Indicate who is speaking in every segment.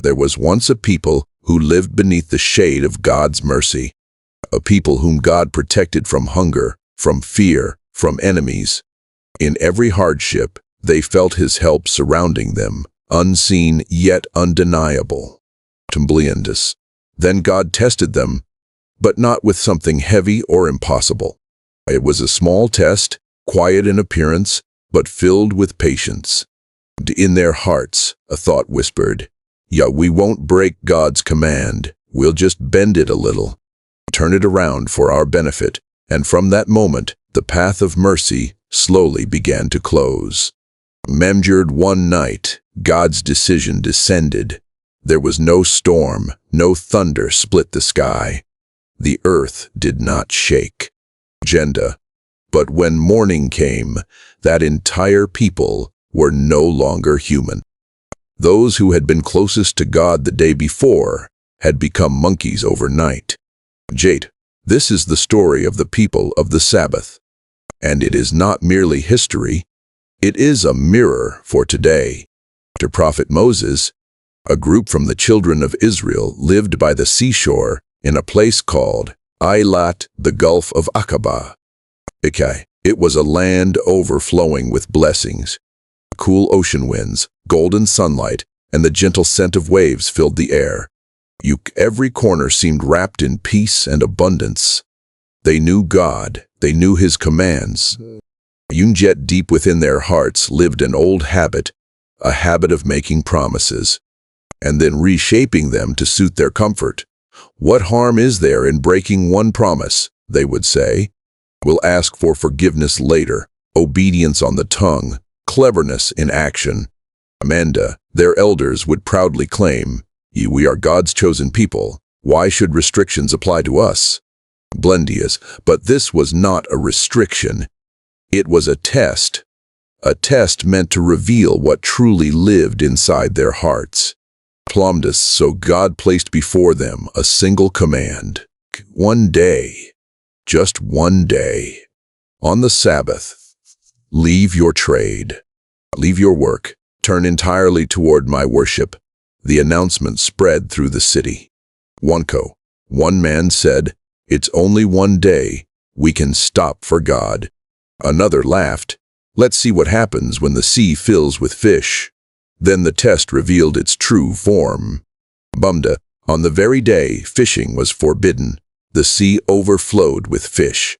Speaker 1: There was once a people who lived beneath the shade of God's mercy, a people whom God protected from hunger, from fear, from enemies. In every hardship, they felt His help surrounding them, unseen yet undeniable. Then God tested them, but not with something heavy or impossible. It was a small test, quiet in appearance, but filled with patience. In their hearts, a thought whispered, "Yeah, we won't break God's command. We'll just bend it a little, turn it around for our benefit." And from that moment, the path of mercy slowly began to close. Measured one night, God's decision descended. There was no storm, no thunder split the sky. The earth did not shake. But when morning came, that entire people were no longer human. Those who had been closest to God the day before had become monkeys overnight. This is the story of the people of the Sabbath. And it is not merely history, it is a mirror for today. After Prophet Moses, a group from the children of Israel lived by the seashore in a place called Eilat, the Gulf of Aqaba. It was a land overflowing with blessings. Cool ocean winds, golden sunlight, and the gentle scent of waves filled the air. Every corner seemed wrapped in peace and abundance. They knew God, they knew His commands. Yet deep within their hearts lived an old habit, a habit of making promises, and then reshaping them to suit their comfort. What harm is there in breaking one promise, they would say. We'll ask for forgiveness later, obedience on the tongue, cleverness in action. Their elders would proudly claim, "We are God's chosen people. Why should restrictions apply to us?" But this was not a restriction. It was a test meant to reveal what truly lived inside their hearts. So God placed before them a single command. One day, just one day, on the Sabbath, leave your trade, leave your work, turn entirely toward my worship. The announcement spread through the city. One man said, "It's only one day, we can stop for God." Another laughed, "Let's see what happens when the sea fills with fish." Then the test revealed its true form. On the very day fishing was forbidden, the sea overflowed with fish.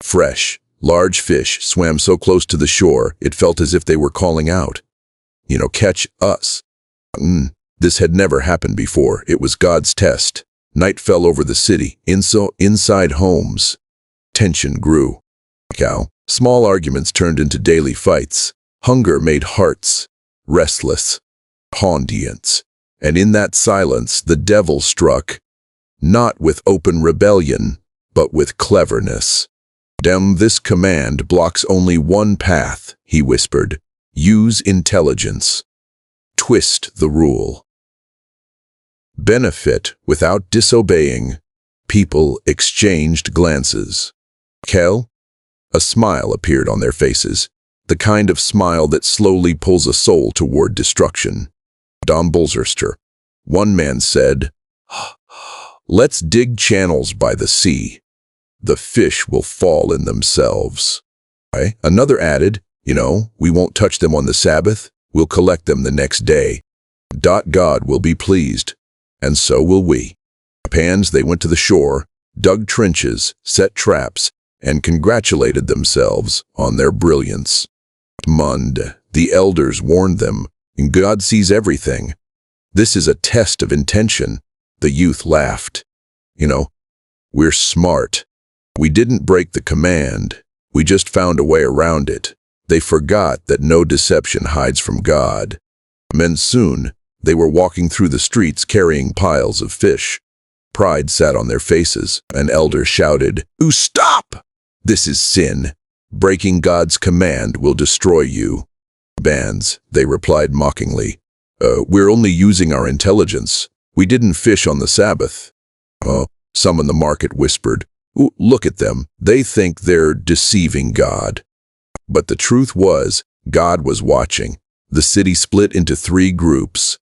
Speaker 1: Fresh, large fish swam so close to the shore it felt as if they were calling out, "Catch us." This had never happened before. It was God's test. Night fell over the city, inside homes. Tension grew. Small arguments turned into daily fights. Hunger made hearts restless, audience. And in that silence, the devil struck, not with open rebellion, but with cleverness. This command blocks only one path, he whispered. Use intelligence. Twist the rule. Benefit without disobeying. People exchanged glances. A smile appeared on their faces, the kind of smile that slowly pulls a soul toward destruction. One man said, "Let's dig channels by the sea. The fish will fall in themselves." Another added, "We won't touch them on the Sabbath. We'll collect them the next day. God will be pleased, and so will we." They went to the shore, dug trenches, set traps, and congratulated themselves on their brilliance. The elders warned them, God sees everything. This is a test of intention. The youth laughed. We're smart. We didn't break the command. We just found a way around it. They forgot that no deception hides from God. Soon, they were walking through the streets carrying piles of fish. Pride sat on their faces. An elder shouted, "Stop! This is sin. Breaking God's command will destroy you." They replied mockingly. We're only using our intelligence. We didn't fish on the Sabbath." Some in the market whispered, "Look at them. They think they're deceiving God." But the truth was, God was watching. The city split into 3 groups.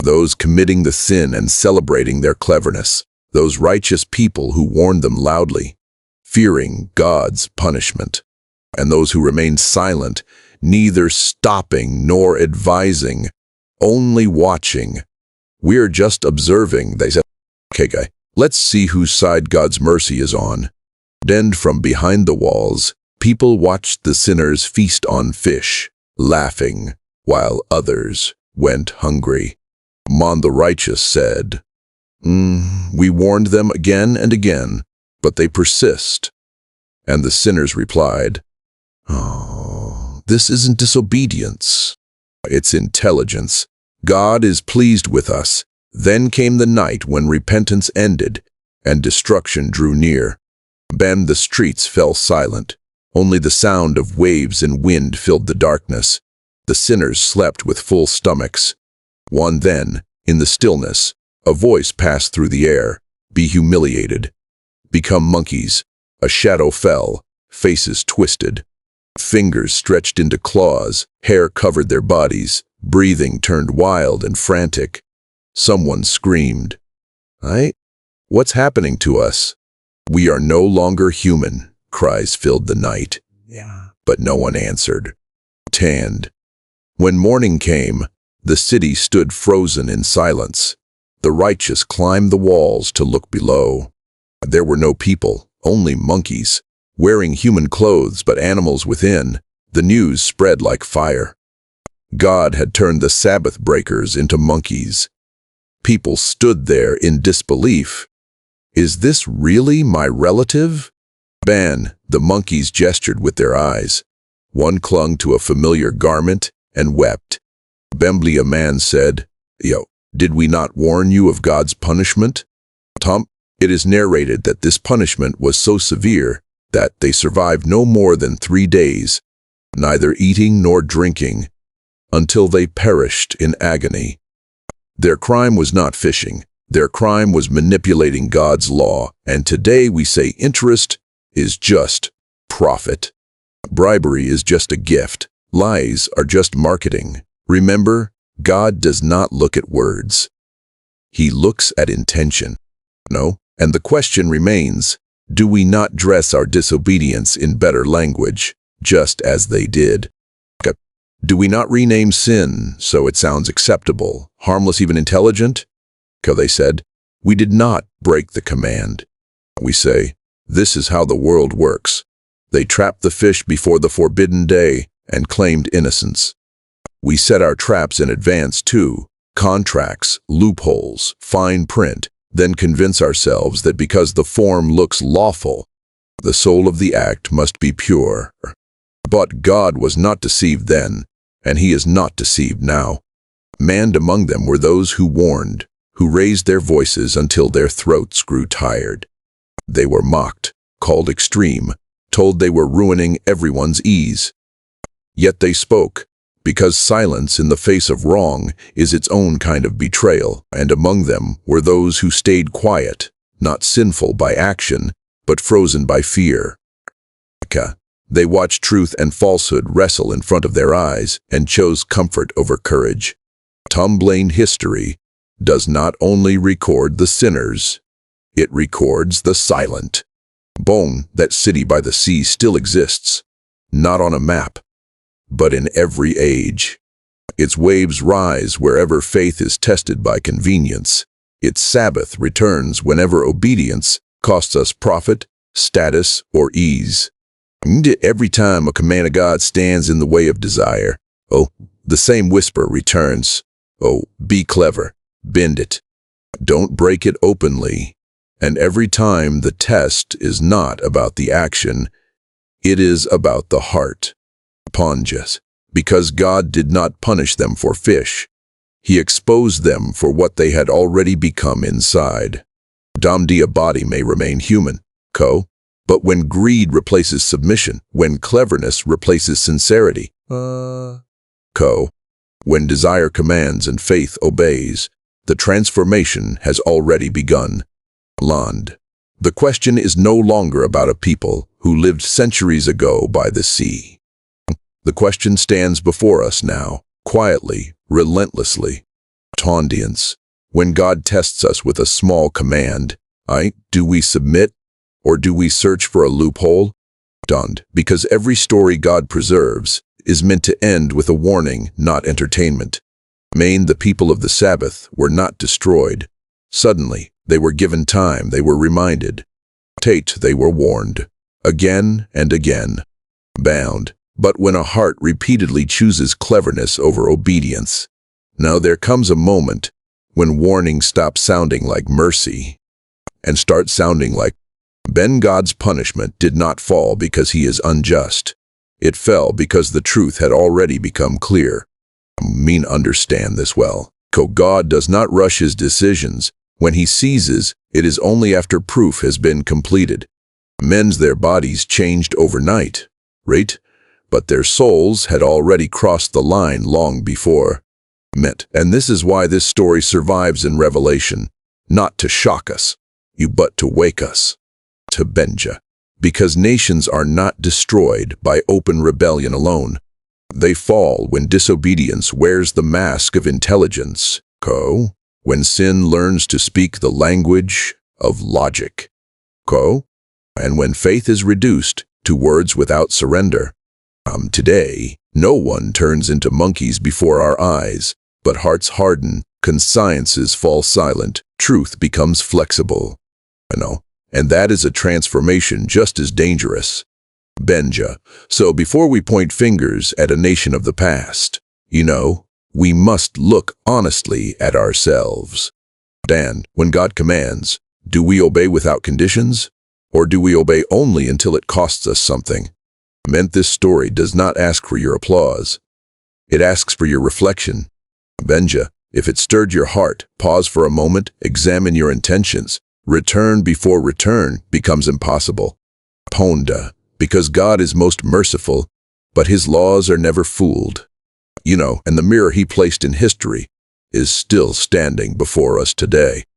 Speaker 1: those committing the sin and celebrating their cleverness, those righteous people who warned them loudly, fearing God's punishment, and those who remained silent, neither stopping nor advising, only watching. "We're just observing," they said. "Okay, guy, let's see whose side God's mercy is on." Then from behind the walls, people watched the sinners feast on fish, laughing, while others went hungry. Mon the righteous said, "We warned them again and again, but they persist." And the sinners replied, "Oh, this isn't disobedience. It's intelligence. God is pleased with us." Then came the night when repentance ended and destruction drew near. Then the streets fell silent. Only the sound of waves and wind filled the darkness. The sinners slept with full stomachs. Then, in the stillness, a voice passed through the air. "Be humiliated. Become monkeys." A shadow fell, faces twisted. Fingers stretched into claws, hair covered their bodies, breathing turned wild and frantic. Someone screamed, What's happening to us?" "We are no longer human," cries filled the night. But no one answered. Tanned. When morning came, the city stood frozen in silence. The righteous climbed the walls to look below. There were no people, only monkeys, wearing human clothes but animals within. The news spread like fire. God had turned the Sabbath breakers into monkeys. People stood there in disbelief. "Is this really my relative?" The monkeys gestured with their eyes. One clung to a familiar garment and wept. A man said, "Did we not warn you of God's punishment?" It is narrated that this punishment was so severe that they survived no more than 3 days, neither eating nor drinking, until they perished in agony. Their crime was not fishing. Their crime was manipulating God's law, and today we say interest is just profit. Bribery is just a gift. Lies are just marketing. Remember, God does not look at words. He looks at intention. And the question remains, do we not dress our disobedience in better language, just as they did? Do we not rename sin so it sounds acceptable, harmless, even intelligent? They said, "We did not break the command." We say, "This is how the world works." They trapped the fish before the forbidden day and claimed innocence. We set our traps in advance too, contracts, loopholes, fine print, then convince ourselves that because the form looks lawful, the soul of the act must be pure. But God was not deceived then, and he is not deceived now. Manned among them were those who warned, who raised their voices until their throats grew tired. They were mocked, called extreme, told they were ruining everyone's ease. Yet they spoke, because silence in the face of wrong is its own kind of betrayal, and among them were those who stayed quiet, not sinful by action, but frozen by fear. They watched truth and falsehood wrestle in front of their eyes and chose comfort over courage. Tumbling history does not only record the sinners, it records the silent. That city by the sea still exists, not on a map, but in every age. Its waves rise wherever faith is tested by convenience. Its Sabbath returns whenever obedience costs us profit, status, or ease. Every time a command of God stands in the way of desire, the same whisper returns. Be clever, bend it. Don't break it openly. And every time the test is not about the action, it is about the heart. Because God did not punish them for fish. He exposed them for what they had already become inside. A body may remain human, but when greed replaces submission, when cleverness replaces sincerity, when desire commands and faith obeys, the transformation has already begun. The question is no longer about a people who lived centuries ago by the sea. The question stands before us now, quietly, relentlessly. Audience. When God tests us with a small command, do we submit or do we search for a loophole? Because every story God preserves is meant to end with a warning, not entertainment. The people of the Sabbath were not destroyed. Suddenly, they were given time, they were reminded. They were warned. Again and again. Bound. But when a heart repeatedly chooses cleverness over obedience, now there comes a moment when warning stops sounding like mercy and starts sounding like God's punishment did not fall because he is unjust. It fell because the truth had already become clear. Understand this well. God does not rush his decisions. When he seizes, it is only after proof has been completed. Their bodies changed overnight, right? But their souls had already crossed the line long before. And this is why this story survives in Revelation, not to shock us, but to wake us. To Benja. Because nations are not destroyed by open rebellion alone. They fall when disobedience wears the mask of intelligence. When sin learns to speak the language of logic. And when faith is reduced to words without surrender. Today, no one turns into monkeys before our eyes, but hearts harden, consciences fall silent, truth becomes flexible. And that is a transformation just as dangerous. Benja. So before we point fingers at a nation of the past, we must look honestly at ourselves. When God commands, do we obey without conditions? Or do we obey only until it costs us something? This story does not ask for your applause. It asks for your reflection. Benja, if it stirred your heart, pause for a moment, examine your intentions. Return before return becomes impossible. Ponda, because God is most merciful, but his laws are never fooled. And the mirror he placed in history is still standing before us today.